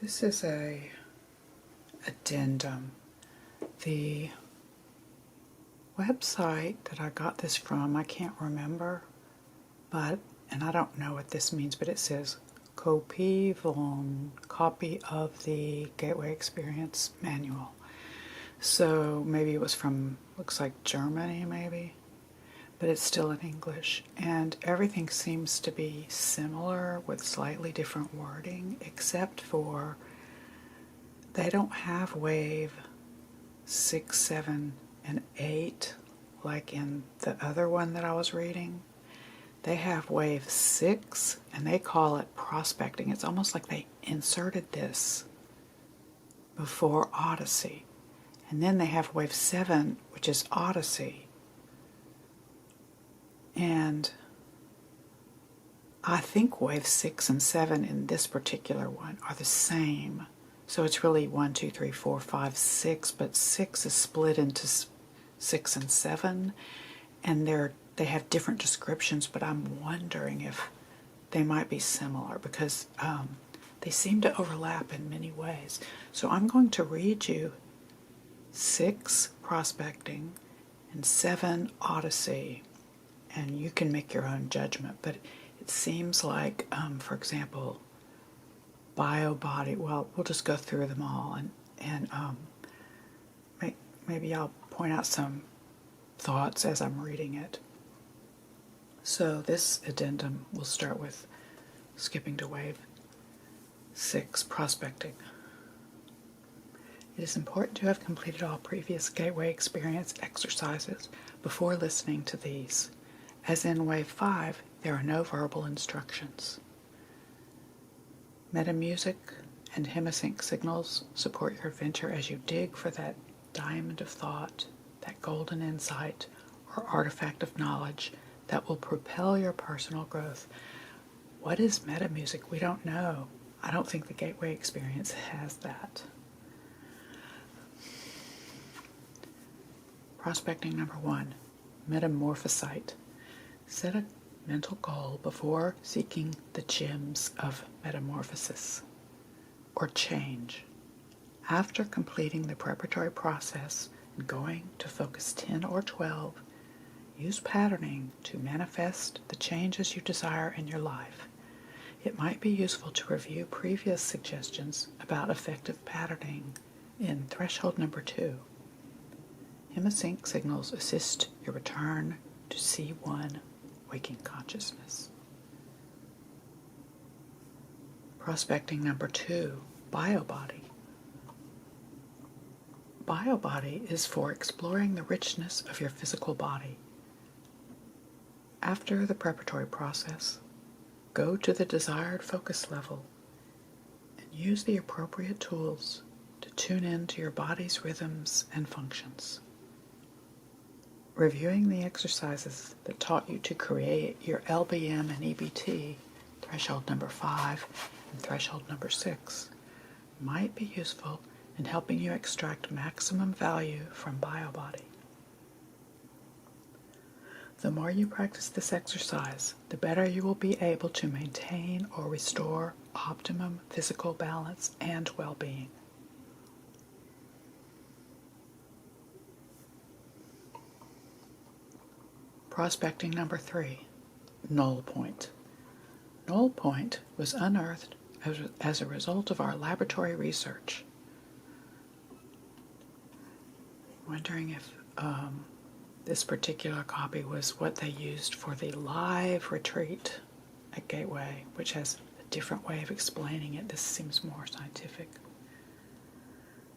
This is a addendum. The website that I got this from, I can't remember, and I don't know what this means, but it says copy of the Gateway Experience Manual. So maybe it was from, looks like Germany maybe, but it's still in English. And everything seems to be similar with slightly different wording, except for they don't have wave 6, 7, and 8 like in the other one that I was reading. They have wave 6 and they call it prospecting. It's almost like they inserted this before Odyssey. And then they have wave 7, which is Odyssey. And I think wave 6 and 7 in this particular one are the same. So it's really 1, 2, 3, 4, 5, 6, but 6 is split into 6 and 7, and they have different descriptions, but I'm wondering if they might be similar because they seem to overlap in many ways. So I'm going to read you 6 prospecting and 7 Odyssey, and you can make your own judgment, but it seems like, for example, bio-body, well, we'll just go through them all, and maybe I'll point out some thoughts as I'm reading it. So this addendum will start with skipping to wave 6, prospecting. It is important to have completed all previous Gateway Experience exercises before listening to these. As in wave 5, there are no verbal instructions. Metamusic and Hemi signals support your adventure as you dig for that diamond of thought, that golden insight, or artifact of knowledge that will propel your personal growth. What is metamusic? We don't know. I don't think the Gateway Experience has that. Prospecting number 1, metamorphosite. Set a mental goal before seeking the gems of metamorphosis or change. After completing the preparatory process and going to focus 10 or 12, use patterning to manifest the changes you desire in your life. It might be useful to review previous suggestions about effective patterning in threshold number 2. Hemi signals assist your return to C1 waking consciousness. Prospecting number 2, bio-body. Bio-body is for exploring the richness of your physical body. After the preparatory process, go to the desired focus level and use the appropriate tools to tune in to your body's rhythms and functions. Reviewing the exercises that taught you to create your LBM and EBT, threshold number 5 and threshold number 6, might be useful in helping you extract maximum value from bio-body. The more you practice this exercise, the better you will be able to maintain or restore optimum physical balance and well-being. Prospecting number 3, null point. Null point was unearthed as a result of our laboratory research. Wondering if this particular copy was what they used for the live retreat at Gateway, which has a different way of explaining it. This seems more scientific.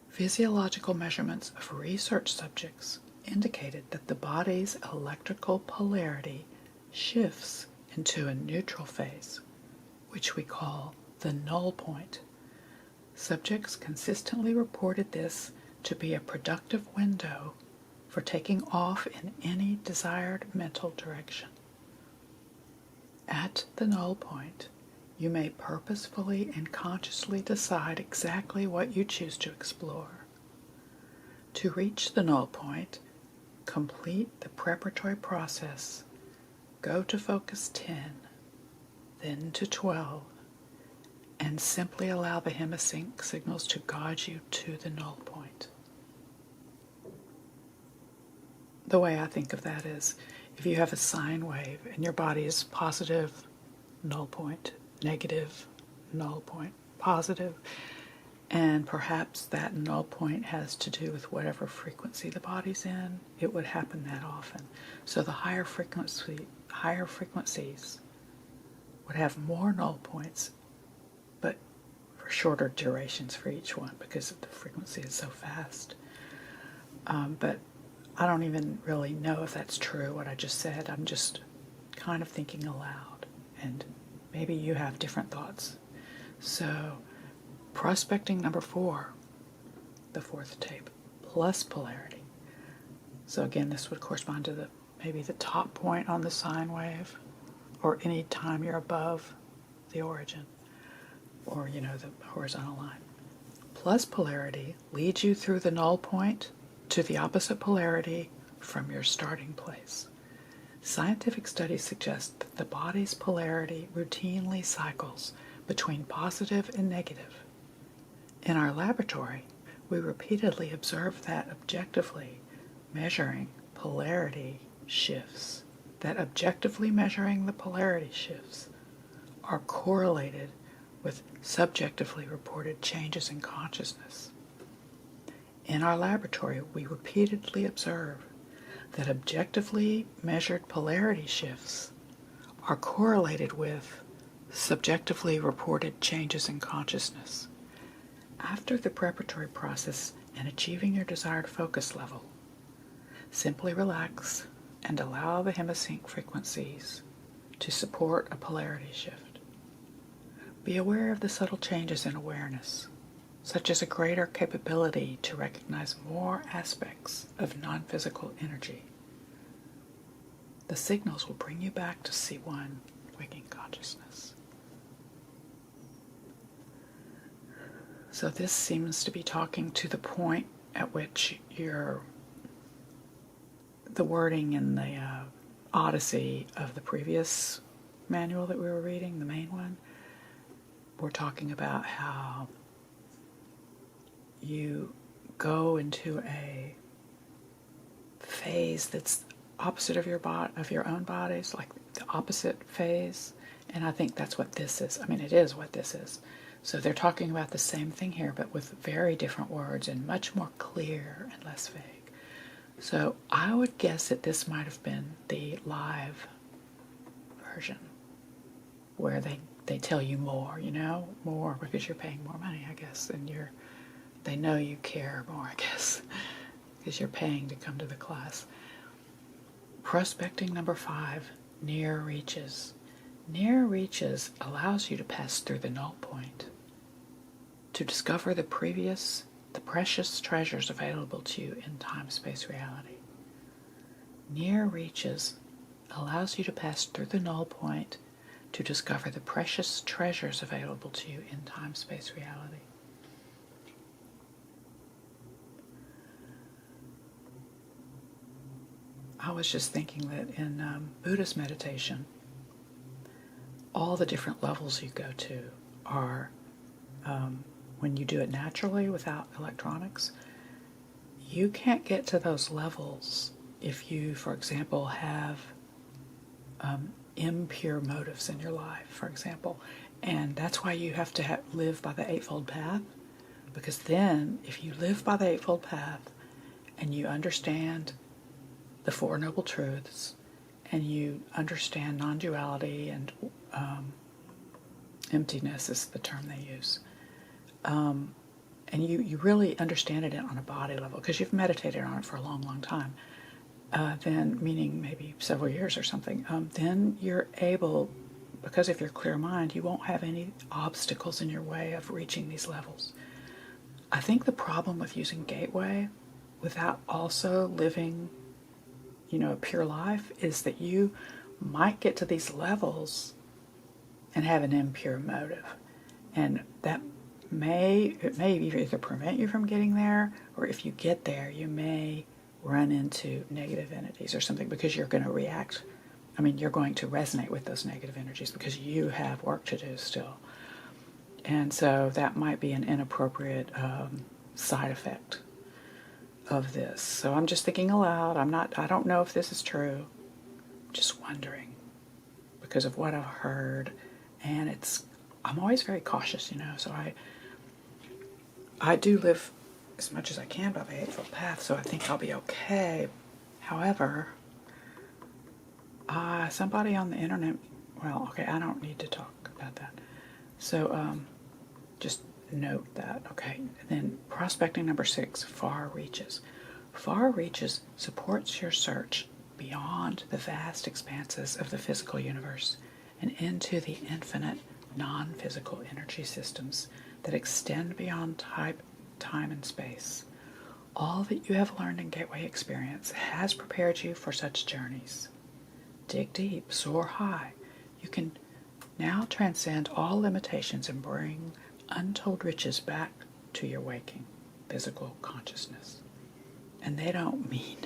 Physiological measurements of research subjects indicated that the body's electrical polarity shifts into a neutral phase, which we call the null point. Subjects consistently reported this to be a productive window for taking off in any desired mental direction. At the null point, you may purposefully and consciously decide exactly what you choose to explore. To reach the null point, complete the preparatory process, go to focus 10, then to 12, and simply allow the Hemi-Synch signals to guide you to the null point. The way I think of that is, if you have a sine wave and your body is positive, null point, negative, null point, positive, and perhaps that null point has to do with whatever frequency the body's in, it would happen that often. So the higher frequencies would have more null points, but for shorter durations for each one because the frequency is so fast. But I don't even really know if that's true, what I just said. I'm just kind of thinking aloud, and maybe you have different thoughts. So, prospecting number 4, the 4th tape, plus polarity. So again, this would correspond to maybe the top point on the sine wave, or any time you're above the origin, or the horizontal line. Plus polarity leads you through the null point to the opposite polarity from your starting place. Scientific studies suggest that the body's polarity routinely cycles between positive and negative. In our laboratory, we repeatedly observe that objectively measuring the polarity shifts are correlated with subjectively reported changes in consciousness. In our laboratory, we repeatedly observe that objectively measured polarity shifts are correlated with subjectively reported changes in consciousness. After the preparatory process and achieving your desired focus level, simply relax and allow the Hemi-Synch frequencies to support a polarity shift. Be aware of the subtle changes in awareness, such as a greater capability to recognize more aspects of non-physical energy. The signals will bring you back to C1 waking consciousness. So this seems to be talking to the point at which the wording in the Odyssey of the previous manual that we were reading, the main one, we're talking about how you go into a phase that's opposite of your own bodies, like the opposite phase, and I think that's what this is. I mean, it is what this is. So they're talking about the same thing here, but with very different words and much more clear and less vague. So I would guess that this might have been the live version, where they tell you more, more because you're paying more money, I guess, and they know you care more, I guess, because you're paying to come to the class. Prospecting number 5, near reaches. Near reaches allows you to pass through the null point, to discover the precious treasures available to you in time-space reality. Near reaches allows you to pass through the null point to discover the precious treasures available to you in time-space reality. I was just thinking that in Buddhist meditation, all the different levels you go to are, when you do it naturally without electronics, you can't get to those levels if you, for example, have impure motives in your life, for example. And that's why you have to live by the Eightfold Path, because then if you live by the Eightfold Path and you understand the Four Noble Truths, and you understand non-duality and emptiness is the term they use, and you really understand it on a body level, because you've meditated on it for a long, long time, then, meaning maybe several years or something, then you're able, because of your clear mind, you won't have any obstacles in your way of reaching these levels. I think the problem with using Gateway without also living a pure life is that you might get to these levels and have an impure motive, and that may either prevent you from getting there, or if you get there, you may run into negative entities or something, because you're going to react. You're going to resonate with those negative energies because you have work to do still. And so that might be an inappropriate side effect of this. So I'm just thinking aloud. I don't know if this is true. Just wondering because of what I've heard. And I'm always very cautious, so I do live as much as I can by the Eightfold Path, so I think I'll be okay. However, somebody on the internet, well, okay, I don't need to talk about that. So just note that, okay. And then prospecting number 6, far reaches. Far reaches supports your search beyond the vast expanses of the physical universe and into the infinite non-physical energy systems that extend beyond time and space. All that you have learned in Gateway Experience has prepared you for such journeys. Dig deep, soar high. You can now transcend all limitations and bring untold riches back to your waking physical consciousness. And they don't mean,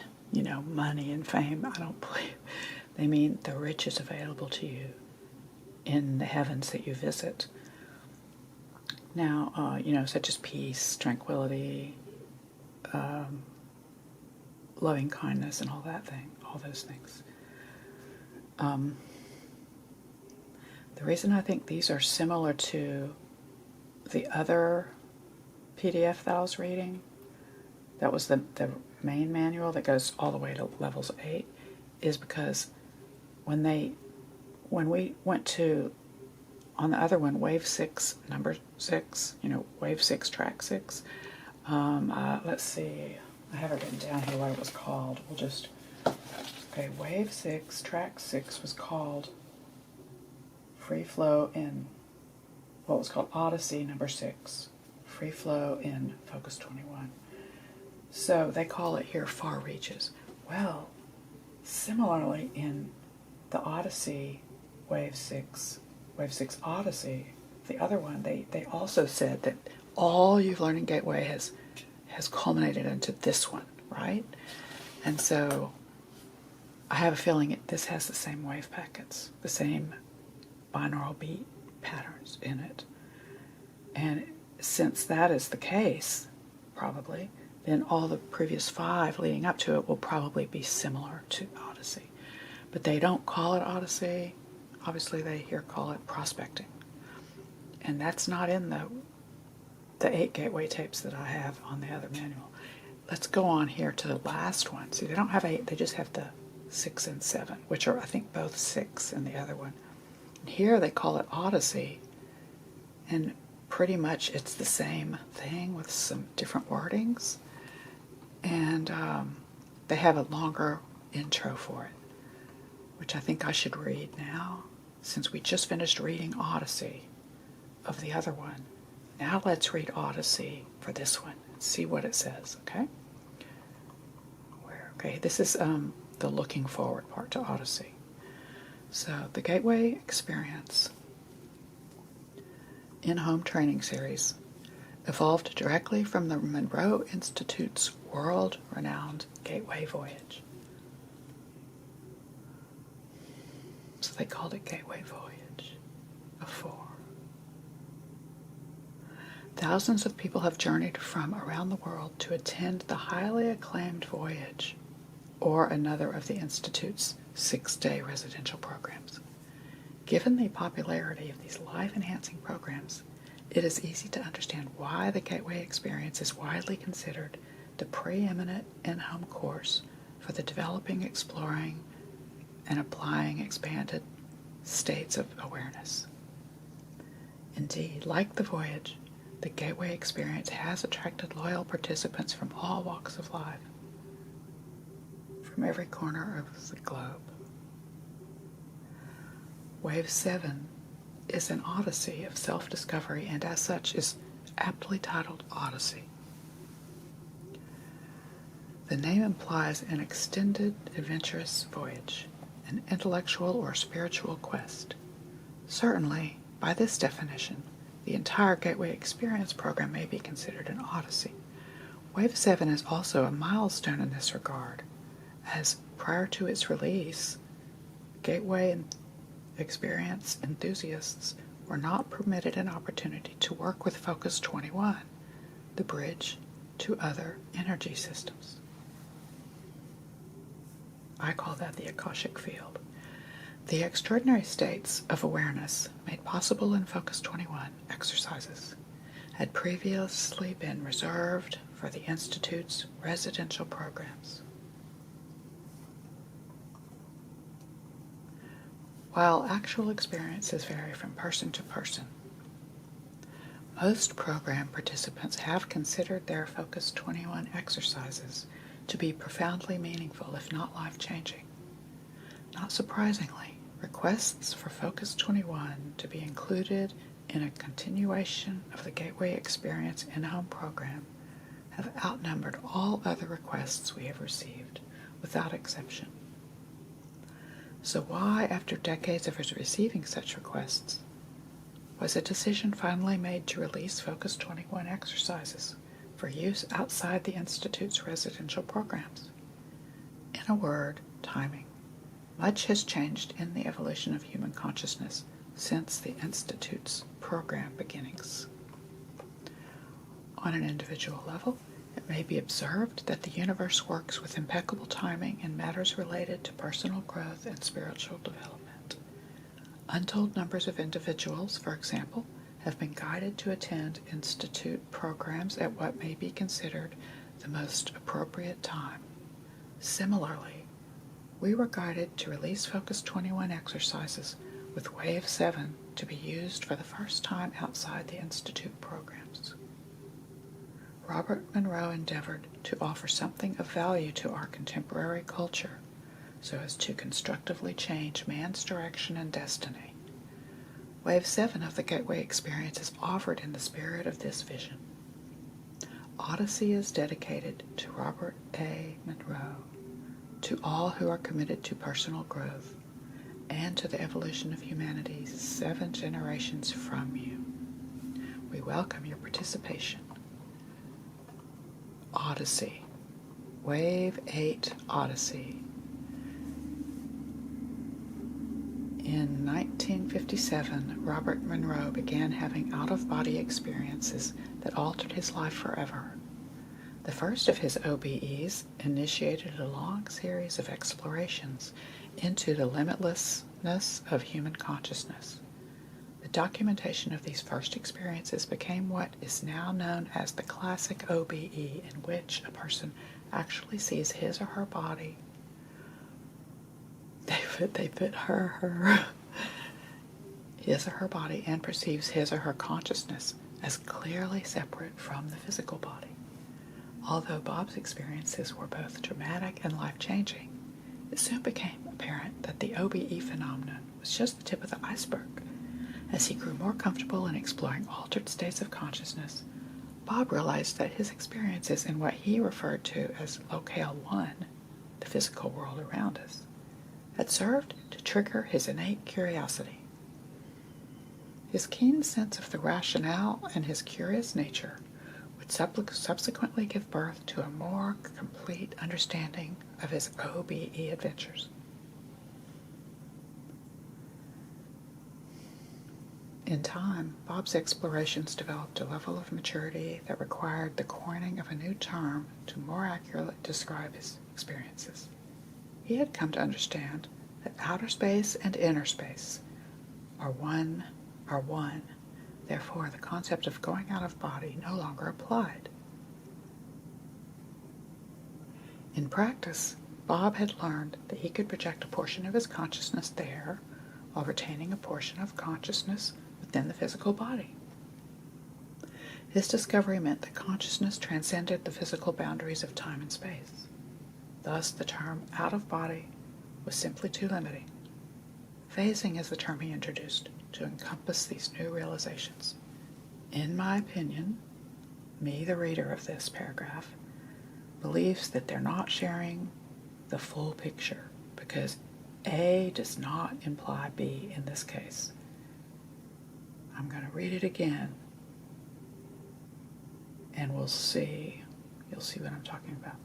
money and fame. I don't believe. They mean the riches available to you in the heavens that you visit. Now, such as peace, tranquility, loving kindness, and all those things. The reason I think these are similar to the other PDF that I was reading, that was the main manual that goes all the way to levels 8, is because when we went to, on the other one, Wave 6, number 6, Wave 6, Track 6, let's see, I have it written down here what it was called. Okay, Wave 6, Track 6 was called Free Flow in, what was called Odyssey number 6, Free Flow in Focus 21. So they call it here Far Reaches. Well, similarly in the Odyssey, Wave 6 Odyssey, the other one, they also said that all you've learned in Gateway has culminated into this one, right? And so I have a feeling this has the same wave packets, the same binaural beat patterns in it. And since that is the case, probably, then all the previous 5 leading up to it will probably be similar to Odyssey. But they don't call it Odyssey. Obviously, they here call it prospecting. And that's not in the 8 Gateway tapes that I have on the other manual. Let's go on here to the last one. See, they don't have 8, they just have the 6 and 7, which are, I think, both 6 in the other one. And here they call it Odyssey, and pretty much it's the same thing with some different wordings. And they have a longer intro for it, which I think I should read now, since we just finished reading Odyssey of the other one. Now let's read Odyssey for this one and see what it says, okay? Okay, this is the looking forward part to Odyssey. So, the Gateway Experience in-home training series evolved directly from the Monroe Institute's world-renowned Gateway Voyage. So they called it Gateway Voyage of 4. Thousands of people have journeyed from around the world to attend the highly acclaimed voyage, or another of the Institute's 6-day residential programs. Given the popularity of these life-enhancing programs, it is easy to understand why the Gateway Experience is widely considered the preeminent in-home course for the developing, exploring, and applying expanded states of awareness. Indeed, like the voyage, the Gateway Experience has attracted loyal participants from all walks of life, from every corner of the globe. Wave 7 is an odyssey of self-discovery, and as such is aptly titled Odyssey. The name implies an extended, adventurous voyage, an intellectual or spiritual quest. Certainly, by this definition, the entire Gateway Experience program may be considered an odyssey. Wave 7 is also a milestone in this regard, as prior to its release, Gateway Experience enthusiasts were not permitted an opportunity to work with Focus 21, the bridge to other energy systems. I call that the Akashic field. The extraordinary states of awareness made possible in Focus 21 exercises had previously been reserved for the Institute's residential programs. While actual experiences vary from person to person, most program participants have considered their Focus 21 exercises to be profoundly meaningful, if not life-changing. Not surprisingly, requests for Focus 21 to be included in a continuation of the Gateway Experience in-home program have outnumbered all other requests we have received, without exception. So why, after decades of receiving such requests, was a decision finally made to release Focus 21 exercises for use outside the Institute's residential programs? In a word, timing. Much has changed in the evolution of human consciousness since the Institute's program beginnings. On an individual level, it may be observed that the universe works with impeccable timing in matters related to personal growth and spiritual development. Untold numbers of individuals, for example, have been guided to attend Institute programs at what may be considered the most appropriate time. Similarly, we were guided to release Focus 21 exercises with Wave 7 to be used for the first time outside the Institute programs. Robert Monroe endeavored to offer something of value to our contemporary culture so as to constructively change man's direction and destiny. Wave 7 of the Gateway Experience is offered in the spirit of this vision. Odyssey is dedicated to Robert A. Monroe, to all who are committed to personal growth, and to the evolution of humanity 7 generations from you. We welcome your participation. Odyssey, Wave 8 Odyssey. In 1957, Robert Monroe began having out-of-body experiences that altered his life forever. The first of his OBEs initiated a long series of explorations into the limitlessness of human consciousness. The documentation of these first experiences became what is now known as the classic OBE, in which a person actually sees his or her body. They fit her his or her body, and perceives his or her consciousness as clearly separate from the physical body. Although Bob's experiences were both dramatic and life-changing, it soon became apparent that the OBE phenomenon was just the tip of the iceberg. As he grew more comfortable in exploring altered states of consciousness, Bob realized that his experiences in what he referred to as Locale 1, the physical world around us, had served to trigger his innate curiosity. His keen sense of the rationale and his curious nature would subsequently give birth to a more complete understanding of his OBE adventures. In time, Bob's explorations developed a level of maturity that required the coining of a new term to more accurately describe his experiences. He had come to understand that outer space and inner space are one. Therefore, the concept of going out of body no longer applied. In practice, Bob had learned that he could project a portion of his consciousness there while retaining a portion of consciousness within the physical body. His discovery meant that consciousness transcended the physical boundaries of time and space. Thus, the term out of body was simply too limiting. Phasing is the term he introduced to encompass these new realizations. In my opinion, me, the reader of this paragraph, believes that they're not sharing the full picture, because A does not imply B in this case. I'm going to read it again, and you'll see what I'm talking about.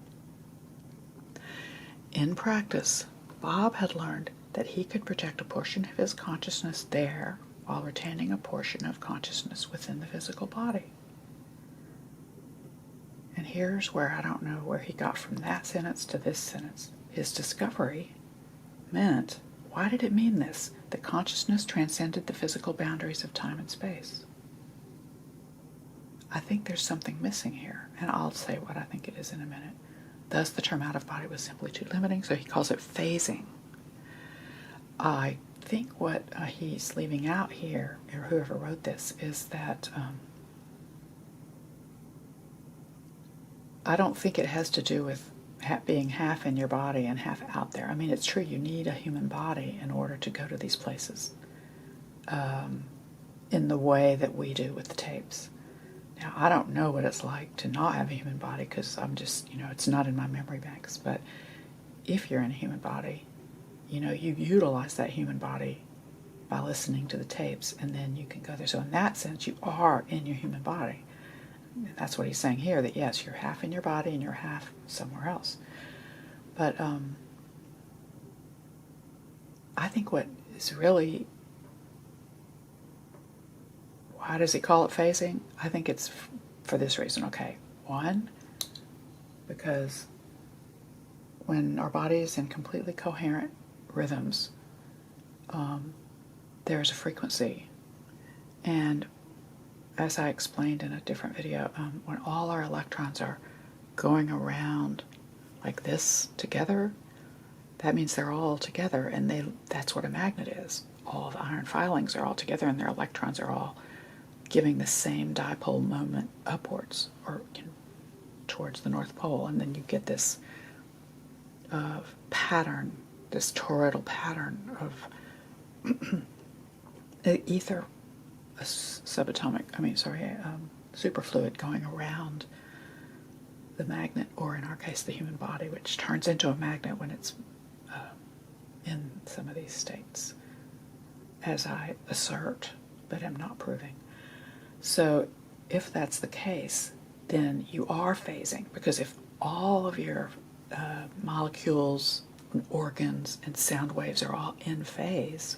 In practice, Bob had learned that he could project a portion of his consciousness there while retaining a portion of consciousness within the physical body. And here's where I don't know where he got from that sentence to this sentence. His discovery meant, why did it mean this? That consciousness transcended the physical boundaries of time and space. I think there's something missing here, and I'll say what I think it is in a minute. Thus, the term out of body was simply too limiting, so he calls it phasing. I think what he's leaving out here, or whoever wrote this, is that I don't think it has to do with being half in your body and half out there. I mean, it's true you need a human body in order to go to these places in the way that we do with the tapes. Now, I don't know what it's like to not have a human body because I'm just, it's not in my memory banks. But if you're in a human body, you utilize that human body by listening to the tapes, and then you can go there. So in that sense, you are in your human body. And that's what he's saying here, that yes, you're half in your body and you're half somewhere else. But I think what is really, why does he call it phasing? I think it's for this reason. Okay, one, because when our body is in completely coherent rhythms, there's a frequency. And as I explained in a different video, when all our electrons are going around like this together, that means they're all together, and that's what a magnet is. All the iron filings are all together, and their electrons are all giving the same dipole moment upwards, or towards the North Pole, and then you get this pattern, this toroidal pattern of ether, superfluid going around the magnet, or in our case the human body, which turns into a magnet when it's in some of these states, as I assert, but am not proving. So if that's the case, then you are phasing, because if all of your molecules and organs and sound waves are all in phase,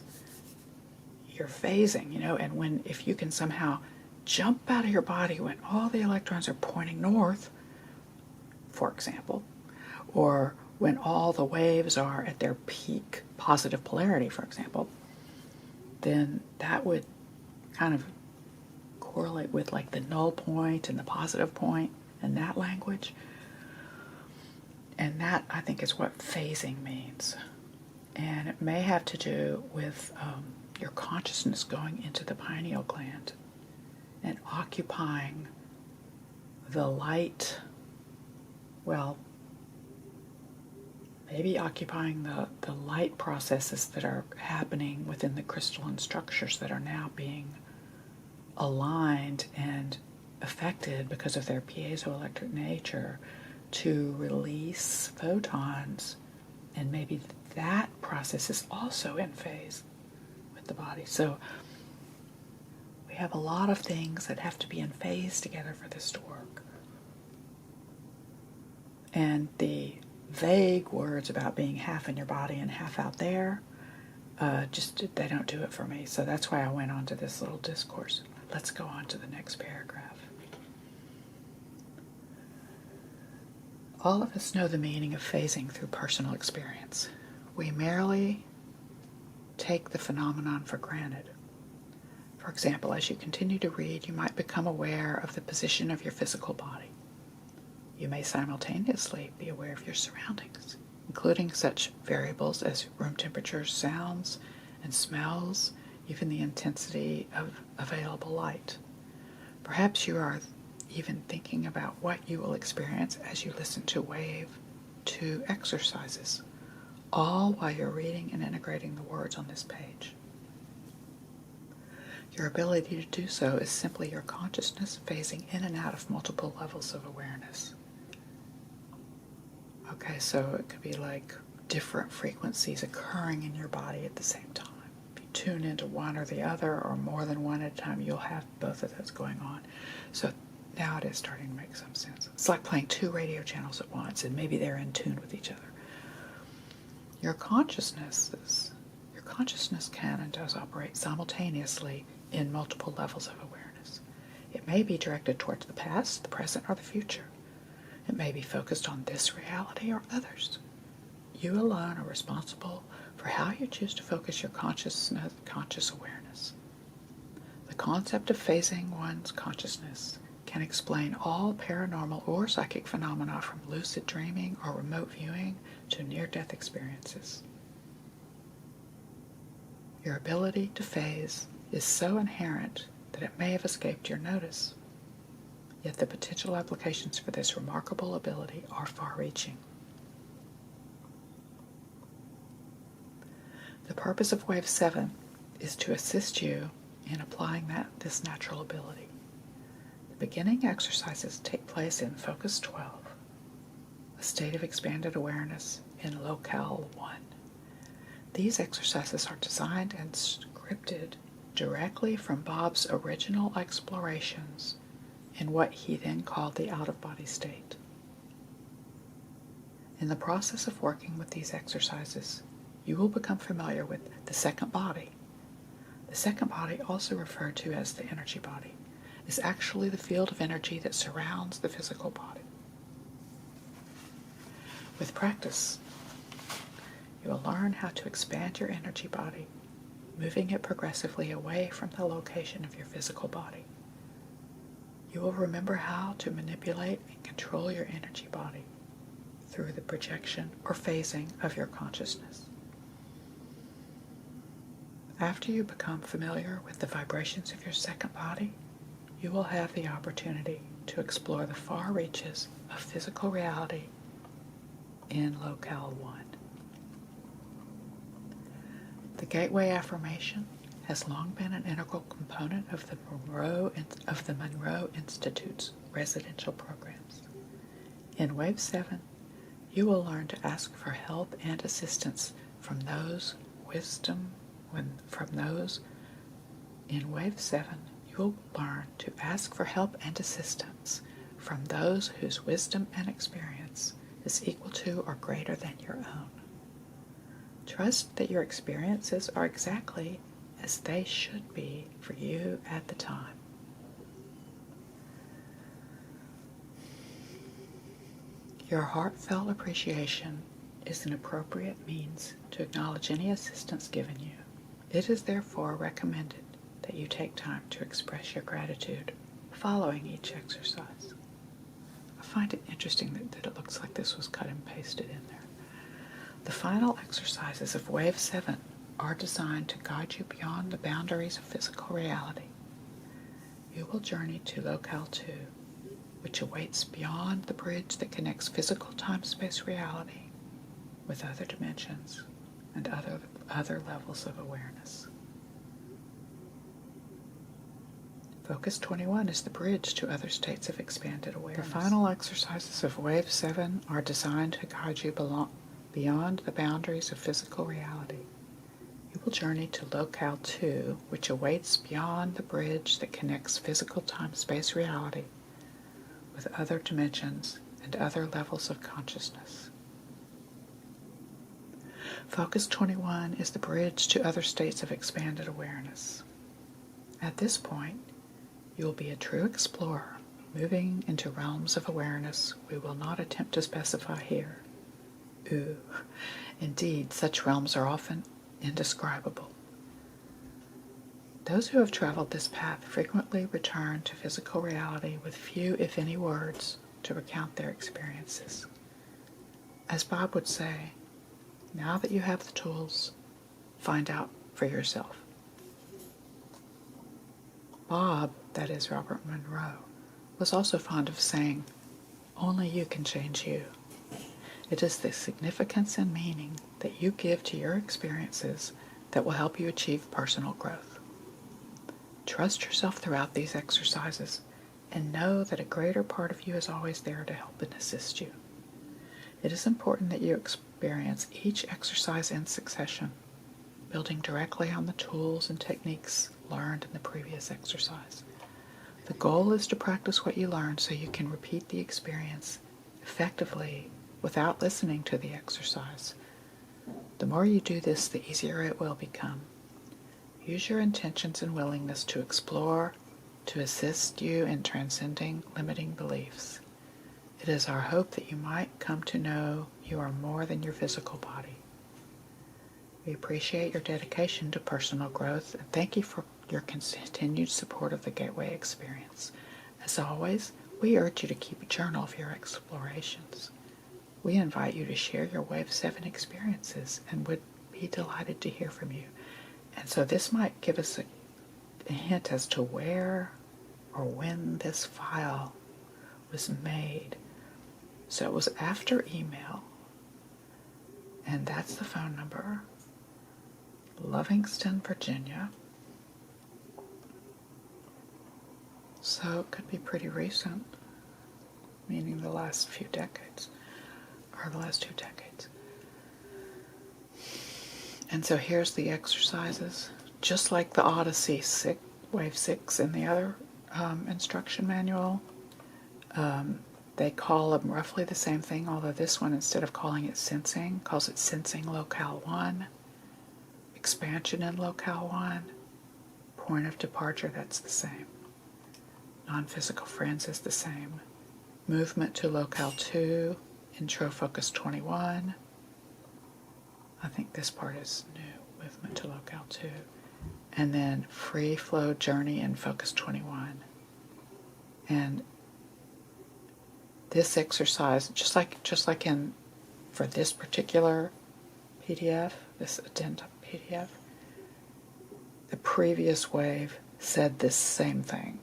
you're phasing, and if you can somehow jump out of your body when all the electrons are pointing north, for example, or when all the waves are at their peak positive polarity, for example, then that would kind of correlate with like the null point and the positive point and that language. And that, I think, is what phasing means. And it may have to do with your consciousness going into the pineal gland and occupying the light, well, maybe occupying the light processes that are happening within the crystalline structures that are now being aligned and affected because of their piezoelectric nature to release photons, and maybe that process is also in phase with the body. So we have a lot of things that have to be in phase together for this to work. And the vague words about being half in your body and half out there, they don't do it for me. So that's why I went on to this little discourse. Let's go on to the next paragraph. All of us know the meaning of phasing through personal experience. We merely take the phenomenon for granted. For example, as you continue to read, you might become aware of the position of your physical body. You may simultaneously be aware of your surroundings, including such variables as room temperature, sounds, and smells, even the intensity of available light. Perhaps you are even thinking about what you will experience as you listen to Wave 2 exercises, all while you're reading and integrating the words on this page. Your ability to do so is simply your consciousness phasing in and out of multiple levels of awareness. Okay, so it could be like different frequencies occurring in your body at the same time. If you tune into one or the other, or more than one at a time, you'll have both of those going on. So now it is starting to make some sense. It's like playing two radio channels at once, and maybe they're in tune with each other. Your consciousness consciousness can and does operate simultaneously in multiple levels of awareness. It may be directed towards the past, the present, or the future. It may be focused on this reality or others. You alone are responsible for how you choose to focus your conscious awareness. The concept of phasing one's consciousness can explain all paranormal or psychic phenomena from lucid dreaming or remote viewing to near-death experiences. Your ability to phase is so inherent that it may have escaped your notice. Yet the potential applications for this remarkable ability are far-reaching. The purpose of Wave 7 is to assist you in applying this natural ability. The beginning exercises take place in Focus 12, a state of expanded awareness in Locale 1. These exercises are designed and scripted directly from Bob's original explorations in what he then called the out-of-body state. In the process of working with these exercises, you will become familiar with the second body. The second body, also referred to as the energy body, is actually the field of energy that surrounds the physical body. With practice, you will learn how to expand your energy body, moving it progressively away from the location of your physical body. You will remember how to manipulate and control your energy body through the projection or phasing of your consciousness. After you become familiar with the vibrations of your second body, you will have the opportunity to explore the far reaches of physical reality in Locale 1. The Gateway Affirmation has long been an integral component of the Monroe Institute's residential programs. In Wave 7, you will learn to ask for help and assistance from those in Wave 7, you will learn to ask for help and assistance from those whose wisdom and experience is equal to or greater than your own. Trust that your experiences are exactly as they should be for you at the time. Your heartfelt appreciation is an appropriate means to acknowledge any assistance given you. It is therefore recommended that you take time to express your gratitude following each exercise. I find it interesting that it looks like this was cut and pasted in there. The final exercises of Wave 7 are designed to guide you beyond the boundaries of physical reality. You will journey to Locale 2, which awaits beyond the bridge that connects physical time-space reality with other dimensions and other levels of awareness. Focus 21 is the bridge to other states of expanded awareness. The final exercises of Wave 7 are designed to guide you beyond the boundaries of physical reality. You will journey to Locale 2, which awaits beyond the bridge that connects physical time-space reality with other dimensions and other levels of consciousness. Focus 21 is the bridge to other states of expanded awareness. At this point, you will be a true explorer, moving into realms of awareness we will not attempt to specify here. Indeed, such realms are often indescribable. Those who have traveled this path frequently return to physical reality with few, if any, words to recount their experiences. As Bob would say, now that you have the tools, find out for yourself. Bob, that is Robert Monroe, was also fond of saying, only you can change you. It is the significance and meaning that you give to your experiences that will help you achieve personal growth. Trust yourself throughout these exercises and know that a greater part of you is always there to help and assist you. It is important that you experience each exercise in succession, building directly on the tools and techniques learned in the previous exercise. The goal is to practice what you learned so you can repeat the experience effectively without listening to the exercise. The more you do this, the easier it will become. Use your intentions and willingness to explore to assist you in transcending limiting beliefs. It is our hope that you might come to know you are more than your physical body. We appreciate your dedication to personal growth and thank you for your continued support of the Gateway Experience. As always, we urge you to keep a journal of your explorations. We invite you to share your Wave 7 experiences and would be delighted to hear from you. And so this might give us a hint as to where or when this file was made. So it was after email, and that's the phone number, Livingston, Virginia. So it could be pretty recent, meaning the last few decades, or the last 2 decades. And so here's the exercises, just like the Odyssey Wave 6 in the other instruction manual. They call them roughly the same thing, although this one, instead of calling it sensing, calls it sensing locale 1, expansion in locale 1, point of departure, that's the same. Non-physical friends is the same. Movement to locale 2, intro focus 21. I think this part is new, movement to locale 2. And then free flow journey in focus 21. And this exercise, just like in for this particular PDF, this Addendum PDF, the previous wave said this same thing,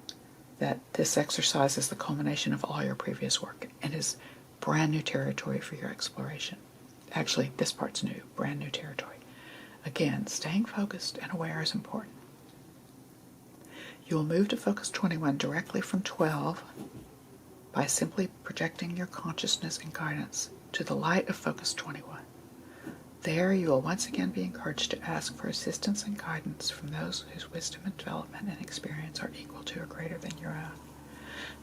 that this exercise is the culmination of all your previous work and is brand new territory for your exploration. Actually, this part's new, brand new territory. Again, staying focused and aware is important. You will move to focus 21 directly from 12 by simply projecting your consciousness and guidance to the light of focus 21. There you will once again be encouraged to ask for assistance and guidance from those whose wisdom and development and experience are equal to or greater than your own.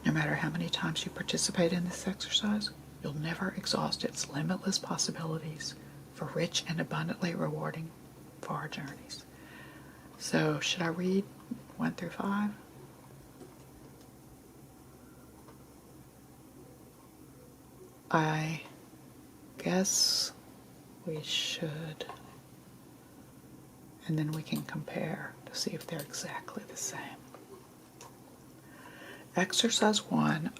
No matter how many times you participate in this exercise, you'll never exhaust its limitless possibilities for rich and abundantly rewarding far journeys. So, should I read 1 through 5? I guess we should, and then we can compare to see if they're exactly the same. Exercise 1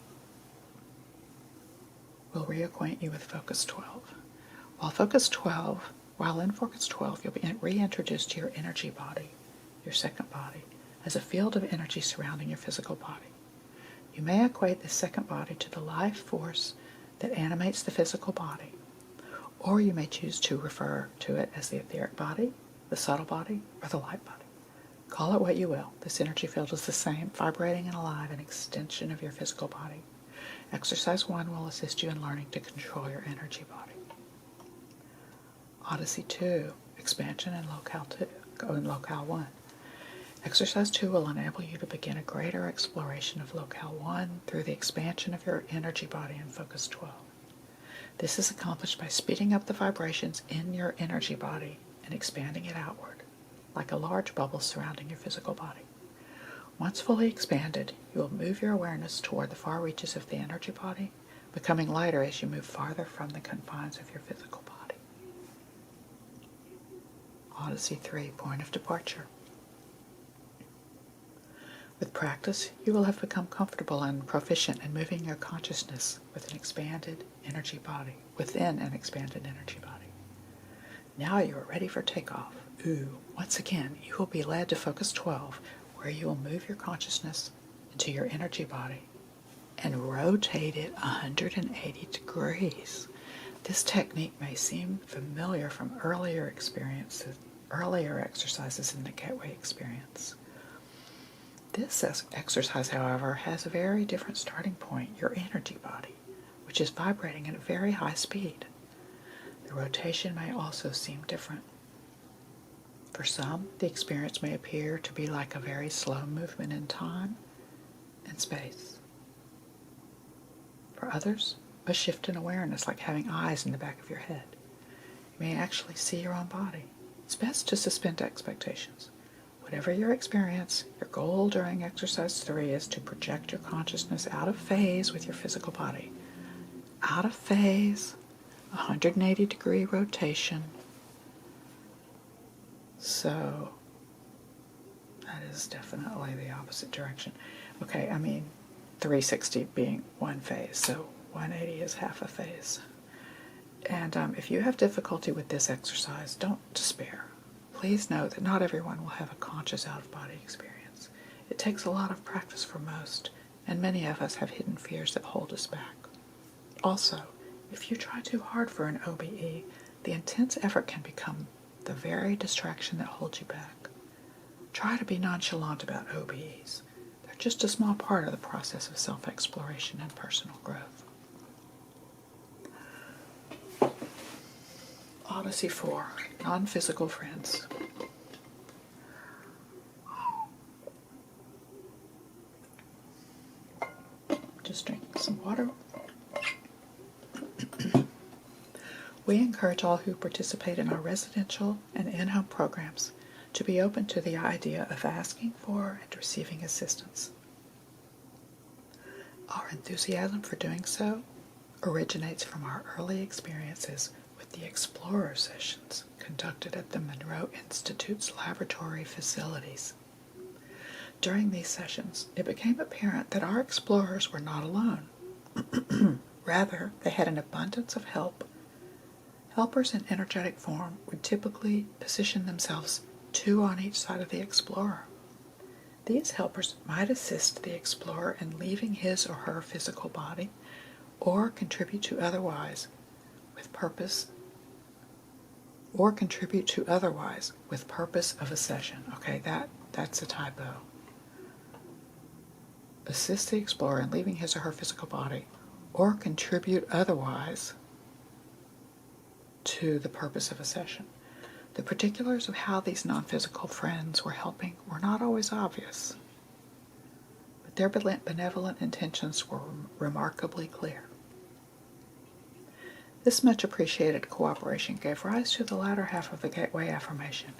will reacquaint you with focus 12. While in focus 12, you'll be reintroduced to your energy body, your second body, as a field of energy surrounding your physical body. You may equate this second body to the life force that animates the physical body, or you may choose to refer to it as the etheric body, the subtle body, or the light body. Call it what you will. This energy field is the same, vibrating and alive, an extension of your physical body. Exercise 1 will assist you in learning to control your energy body. Odyssey 2, expansion in locale 2, in locale 1. Exercise 2 will enable you to begin a greater exploration of locale 1 through the expansion of your energy body in focus 12. This is accomplished by speeding up the vibrations in your energy body and expanding it outward, like a large bubble surrounding your physical body. Once fully expanded, you will move your awareness toward the far reaches of the energy body, becoming lighter as you move farther from the confines of your physical body. Odyssey 3, point of departure. With practice, you will have become comfortable and proficient in moving your consciousness with an expanded energy body, within an expanded energy body. Now you are ready for takeoff. Once again, you will be led to focus 12, where you will move your consciousness into your energy body and rotate it 180 degrees. This technique may seem familiar from earlier exercises in the Gateway Experience. This exercise, however, has a very different starting point, your energy body, which is vibrating at a very high speed. The rotation may also seem different. For some, the experience may appear to be like a very slow movement in time and space. For others, a shift in awareness, like having eyes in the back of your head. may actually see your own body. It's best to suspend expectations. Whatever your experience, your goal during exercise 3 is to project your consciousness out of phase with your physical body. Out of phase, 180-degree rotation. So that is definitely the opposite direction. Okay, I mean 360 being one phase, so 180 is half a phase. And if you have difficulty with this exercise, don't despair. Please know that not everyone will have a conscious out-of-body experience. It takes a lot of practice for most, and many of us have hidden fears that hold us back. Also, if you try too hard for an OBE, the intense effort can become the very distraction that holds you back. Try to be nonchalant about OBEs. They're just a small part of the process of self-exploration and personal growth. Odyssey 4, non-physical friends. Just drink some water. We encourage all who participate in our residential and in-home programs to be open to the idea of asking for and receiving assistance. Our enthusiasm for doing so originates from our early experiences with the Explorer sessions conducted at the Monroe Institute's laboratory facilities. During these sessions, it became apparent that our explorers were not alone. Rather, they had an abundance of help. Helpers in energetic form would typically position themselves 2 on each side of the explorer. These helpers might assist the explorer in leaving his or her physical body, or contribute to otherwise with purpose of a session. Okay, that's a typo. Assist the explorer in leaving his or her physical body, or contribute otherwise to the purpose of a session. The particulars of how these non-physical friends were helping were not always obvious, but their benevolent intentions were remarkably clear. This much appreciated cooperation gave rise to the latter half of the Gateway Affirmation,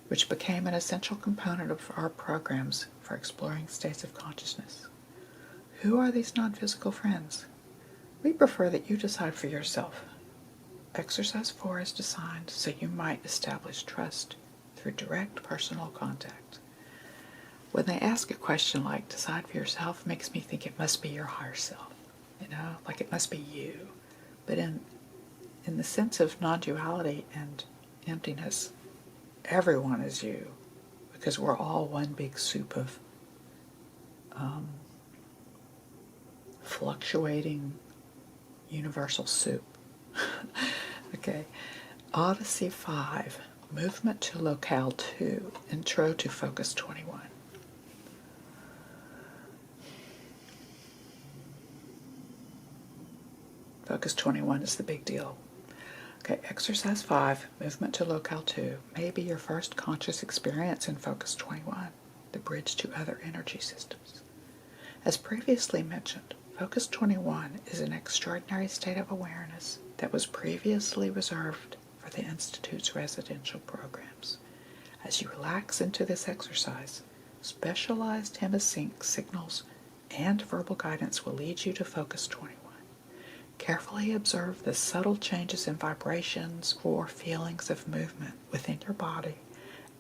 which became an essential component of our programs for exploring states of consciousness. Who are these non-physical friends? We prefer that you decide for yourself. Exercise 4 is designed so you might establish trust through direct personal contact. When they ask a question like, decide for yourself, makes me think it must be your higher self, like it must be you. But in the sense of non-duality and emptiness, everyone is you, because we're all one big soup of fluctuating universal soup. Okay, Odyssey 5, Movement to Locale 2, Intro to Focus 21. Focus 21 is the big deal. Okay, Exercise 5, Movement to Locale 2, may be your first conscious experience in Focus 21, the bridge to other energy systems. As previously mentioned, Focus 21 is an extraordinary state of awareness that was previously reserved for the Institute's residential programs. As you relax into this exercise, specialized Hemi Synch signals and verbal guidance will lead you to Focus 21. Carefully observe the subtle changes in vibrations or feelings of movement within your body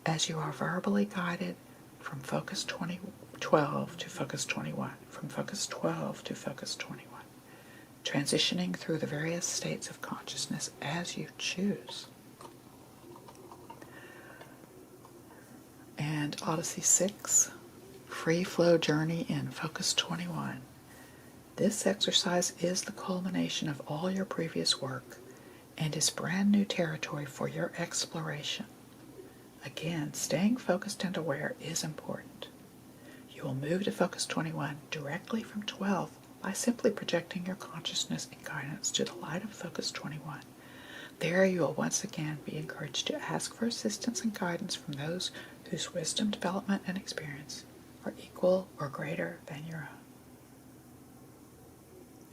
as you are verbally guided from Focus 12 to Focus 21, from Focus 12 to Focus 21, transitioning through the various states of consciousness as you choose. And Odyssey 6, Free Flow Journey in Focus 21. This exercise is the culmination of all your previous work and is brand new territory for your exploration. Again, staying focused and aware is important. You will move to Focus 21 directly from 12 by simply projecting your consciousness and guidance to the light of Focus 21. There you will once again be encouraged to ask for assistance and guidance from those whose wisdom, development, and experience are equal or greater than your own.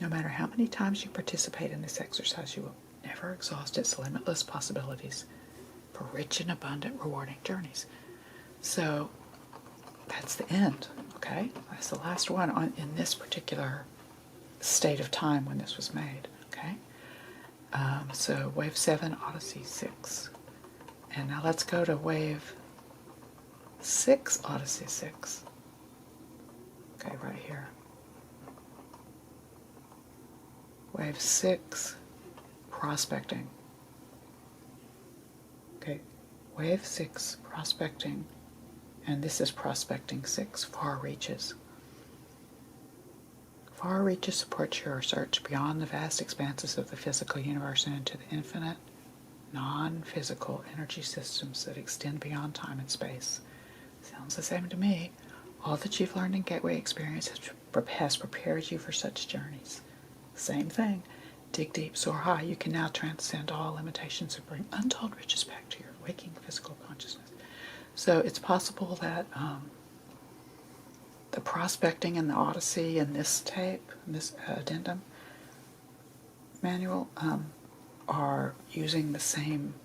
No matter how many times you participate in this exercise, you will never exhaust its limitless possibilities for rich and abundant, rewarding journeys. So that's the end, okay? That's the last one in this particular state of time when this was made, okay? So wave 7, Odyssey 6. And now let's go to wave 6, Odyssey 6. Okay, right here. Wave 6, prospecting. Okay, wave 6, prospecting. And this is prospecting 6, far reaches. Far reaches support your search beyond the vast expanses of the physical universe and into the infinite, non-physical energy systems that extend beyond time and space. Sounds the same to me. All that you've learned in Gateway Experience has prepared you for such journeys. Same thing. Dig deep, soar high. You can now transcend all limitations and bring untold riches back to your waking physical consciousness. So it's possible that the prospecting and the Odyssey and this tape, this addendum manual, are using the same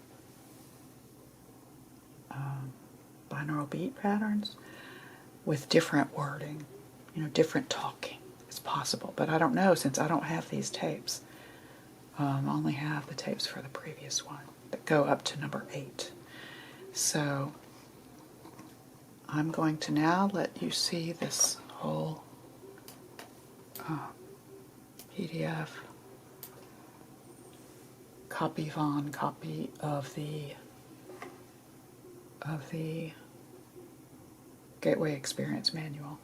binaural beat patterns with different wording, different talking. It's possible, but I don't know since I don't have these tapes. I only have the tapes for the previous one that go up to number 8. So I'm going to now let you see this whole PDF copy of the Gateway Experience Manual.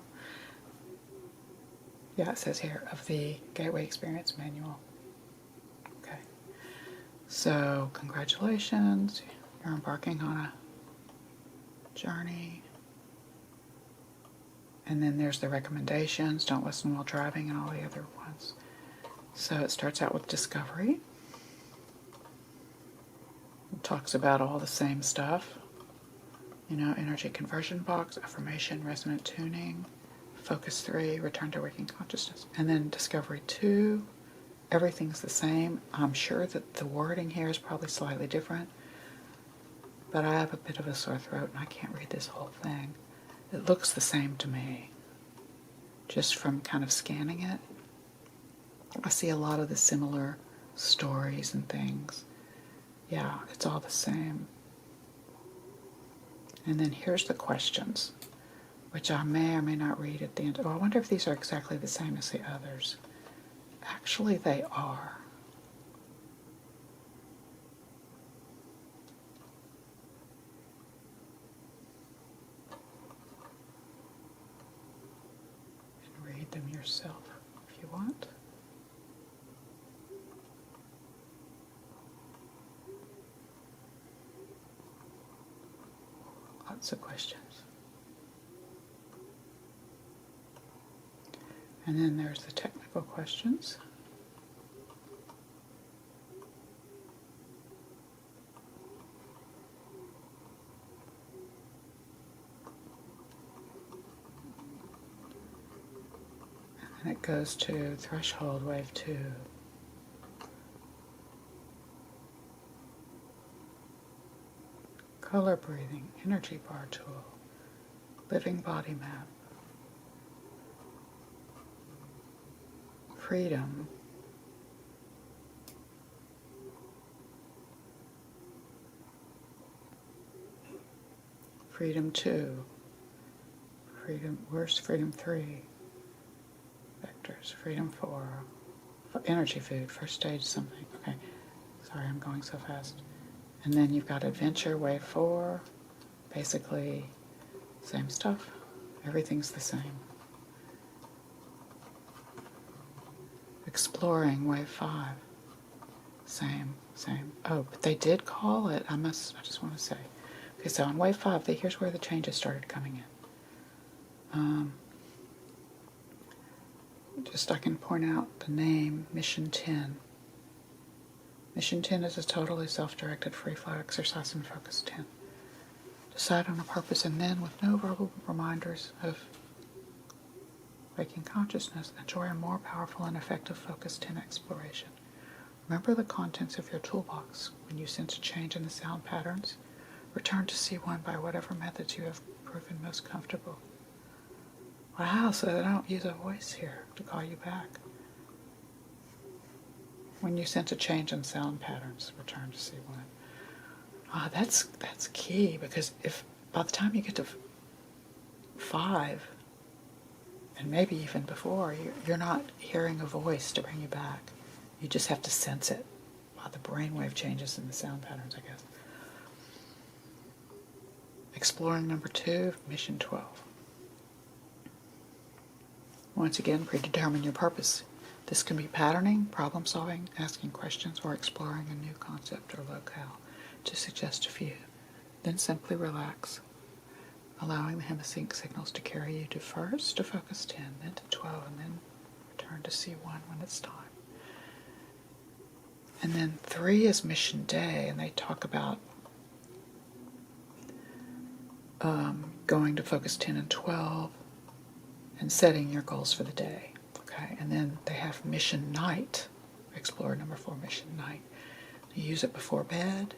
Yeah, it says here, of the Gateway Experience Manual. Okay. So, congratulations. You're embarking on a journey. And then there's the recommendations. Don't listen while driving and all the other ones. So it starts out with discovery. It talks about all the same stuff. Energy conversion box, affirmation, resonant tuning, focus 3, return to waking consciousness. And then discovery 2, everything's the same. I'm sure that the wording here is probably slightly different, but I have a bit of a sore throat and I can't read this whole thing. It looks the same to me, just from kind of scanning it. I see a lot of the similar stories and things. Yeah, it's all the same. And then here's the questions, which I may or may not read at the end. Oh, I wonder if these are exactly the same as the others. Actually, they are. And read them yourself if you want. Lots of questions. And then there's the technical questions. And then it goes to threshold wave 2. Color breathing, energy bar tool, living body map, freedom, freedom 2, where's freedom 3, vectors, freedom 4, energy food, first stage something, okay, sorry I'm going so fast. And then you've got adventure, wave 4, basically same stuff, everything's the same. Exploring, wave 5, same. Oh, but they did call it, I just want to say. Okay, so on wave 5, here's where the changes started coming in. I can point out the name, Mission 10. Mission 10 is a totally self-directed free flow exercise in Focus 10. Decide on a purpose and then, with no verbal reminders of waking consciousness, enjoy a more powerful and effective Focus 10 exploration. Remember the contents of your toolbox. When you sense a change in the sound patterns, return to C1 by whatever methods you have proven most comfortable. Wow, so I don't use a voice here to call you back. When you sense a change in sound patterns, return to C1. Ah, that's key, because if by the time you get to 5, and maybe even before, you're not hearing a voice to bring you back. You just have to sense it by the brainwave changes in the sound patterns, I guess. Exploring number 2, mission 12. Once again, predetermine your purpose. This can be patterning, problem solving, asking questions, or exploring a new concept or locale. To suggest a few. Then simply relax, allowing the Hemi signals to carry you to first to focus 10, then to 12, and then return to C1 when it's time. And then 3 is mission day, and they talk about going to focus 10 and 12 and setting your goals for the day. Okay, and then they have mission night, explore number 4, mission night. You use it before bed,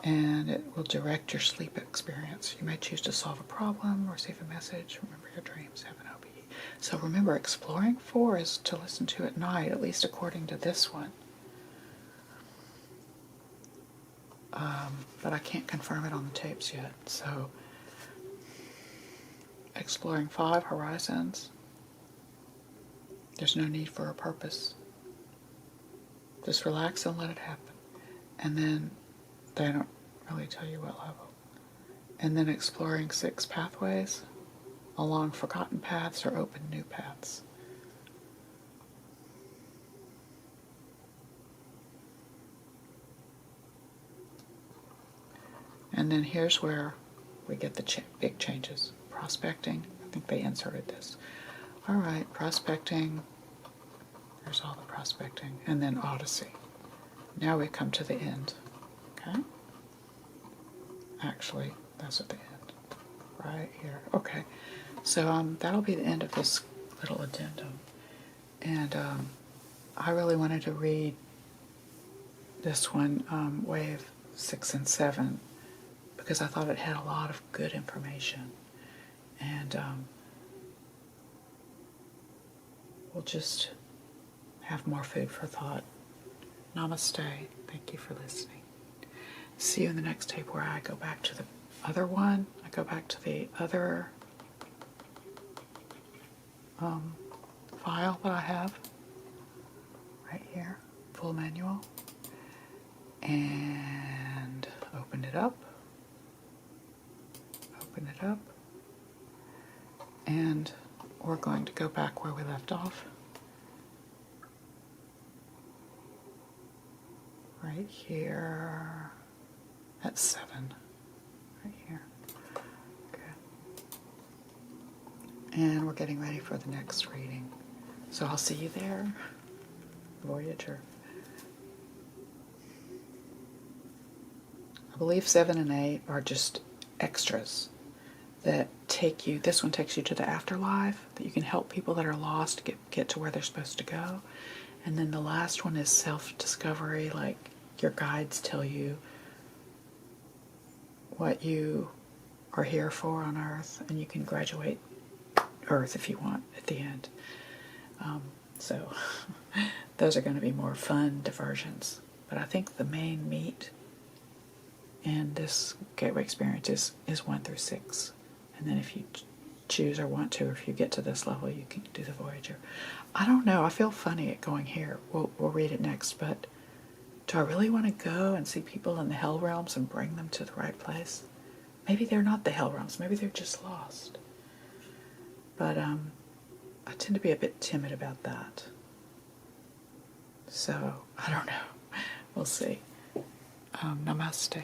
and it will direct your sleep experience. You may choose to solve a problem, receive a message, remember your dreams, have an OBE. So remember, exploring 4 is to listen to at night, at least according to this one. But I can't confirm it on the tapes yet. So, exploring 5, horizons. There's no need for a purpose. Just relax and let it happen. And then they don't really tell you what level. And then exploring 6, pathways along forgotten paths or open new paths. And then here's where we get the big changes. Prospecting, I think they inserted this. All right, prospecting, there's all the prospecting. And then Odyssey. Now we come to the end, okay? Actually, that's at the end, right here. Okay, so that'll be the end of this little addendum. And I really wanted to read this one, Wave 6 and 7, because I thought it had a lot of good information. And we'll just have more food for thought. Namaste. Thank you for listening. See you in the next tape where I go back to the other one. I go back to the other file that I have right here, full manual, and open it up, and we're going to go back where we left off. Right here at 7, right here. Okay. And we're getting ready for the next reading. So I'll see you there, Voyager. I believe 7 and 8 are just extras that take you, this one takes you to the afterlife, that you can help people that are lost get to where they're supposed to go. And then the last one is self-discovery, like your guides tell you what you are here for on Earth, and you can graduate Earth if you want at the end. So those are going to be more fun diversions. But I think the main meat in this gateway experience is 1 through 6. And then if you choose or want to, or if you get to this level, you can do the Voyager. I don't know. I feel funny at going here. We'll read it next, but do I really want to go and see people in the hell realms and bring them to the right place? Maybe they're not the hell realms. Maybe they're just lost. But I tend to be a bit timid about that. So, I don't know. We'll see. Namaste.